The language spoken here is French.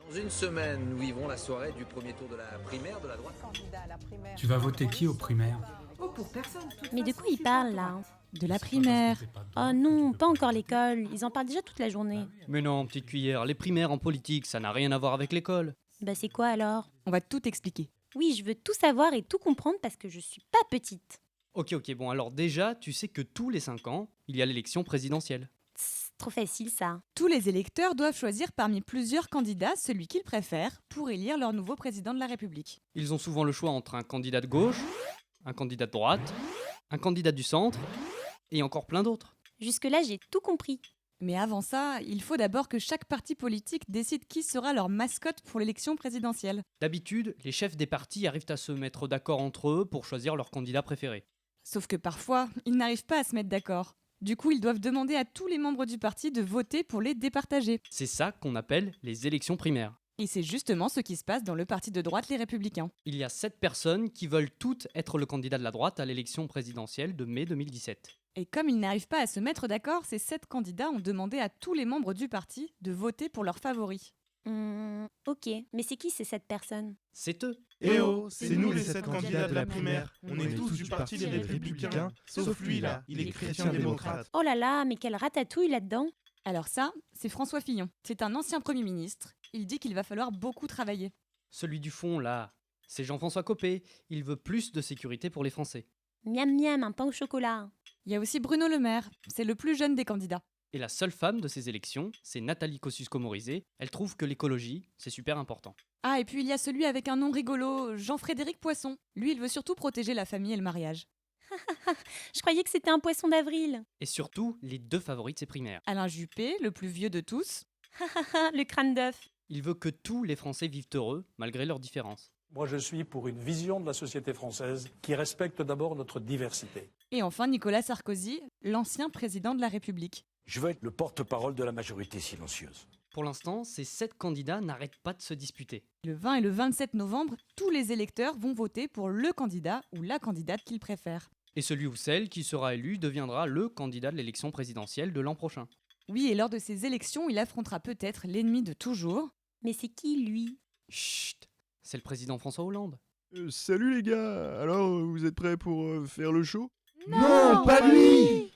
Dans une semaine, nous vivons la soirée du premier tour de la primaire de la droite. Tu vas voter qui aux primaires? Oh, pour personne. Mais de quoi ils parlent là? De la primaire. Oh non, pas encore l'école, ils en parlent déjà toute la journée. Mais non, petite cuillère, les primaires en politique, ça n'a rien à voir avec l'école. Bah c'est quoi alors? On va tout expliquer. Oui, je veux tout savoir et tout comprendre parce que je suis pas petite. Ok, bon, alors déjà, tu sais que tous les 5 ans, il y a l'élection présidentielle. Tss, trop facile ça. Tous les électeurs doivent choisir parmi plusieurs candidats celui qu'ils préfèrent pour élire leur nouveau président de la République. Ils ont souvent le choix entre un candidat de gauche, un candidat de droite, un candidat du centre, et encore plein d'autres. Jusque-là, j'ai tout compris. Mais avant ça, il faut d'abord que chaque parti politique décide qui sera leur mascotte pour l'élection présidentielle. D'habitude, les chefs des partis arrivent à se mettre d'accord entre eux pour choisir leur candidat préféré. Sauf que parfois, ils n'arrivent pas à se mettre d'accord. Du coup, ils doivent demander à tous les membres du parti de voter pour les départager. C'est ça qu'on appelle les élections primaires. Et c'est justement ce qui se passe dans le parti de droite, les Républicains. Il y a 7 personnes qui veulent toutes être le candidat de la droite à l'élection présidentielle de mai 2017. Et comme ils n'arrivent pas à se mettre d'accord, ces 7 candidats ont demandé à tous les membres du parti de voter pour leurs favoris. Ok, mais c'est qui ces 7 personnes? C'est eux. Eh oh, c'est nous les 7 candidats de la primaire. On est tous du parti des Républicains, sauf lui là, il est chrétien-démocrate. Oh là là, mais quelle ratatouille là-dedans. Alors ça, c'est François Fillon. C'est un ancien Premier ministre. Il dit qu'il va falloir beaucoup travailler. Celui du fond, là, c'est Jean-François Copé. Il veut plus de sécurité pour les Français. Miam miam, un pain au chocolat. Il y a aussi Bruno Le Maire. C'est le plus jeune des candidats. Et la seule femme de ces élections, c'est Nathalie Kosciusko-Morizet. Elle trouve que l'écologie, c'est super important. Ah, et puis il y a celui avec un nom rigolo, Jean-Frédéric Poisson. Lui, il veut surtout protéger la famille et le mariage. Je croyais que c'était un poisson d'avril. Et surtout, les 2 favoris de ces primaires. Alain Juppé, le plus vieux de tous. Le crâne d'œuf. Il veut que tous les Français vivent heureux, malgré leurs différences. Moi, je suis pour une vision de la société française qui respecte d'abord notre diversité. Et enfin, Nicolas Sarkozy, l'ancien président de la République. Je veux être le porte-parole de la majorité silencieuse. Pour l'instant, ces 7 candidats n'arrêtent pas de se disputer. Le 20 et le 27 novembre, tous les électeurs vont voter pour le candidat ou la candidate qu'ils préfèrent. Et celui ou celle qui sera élu deviendra le candidat de l'élection présidentielle de l'an prochain. Oui, et lors de ces élections, il affrontera peut-être l'ennemi de toujours. Mais c'est qui lui? Chut, c'est le président François Hollande. Salut les gars, alors vous êtes prêts pour faire le show? Non, pas lui!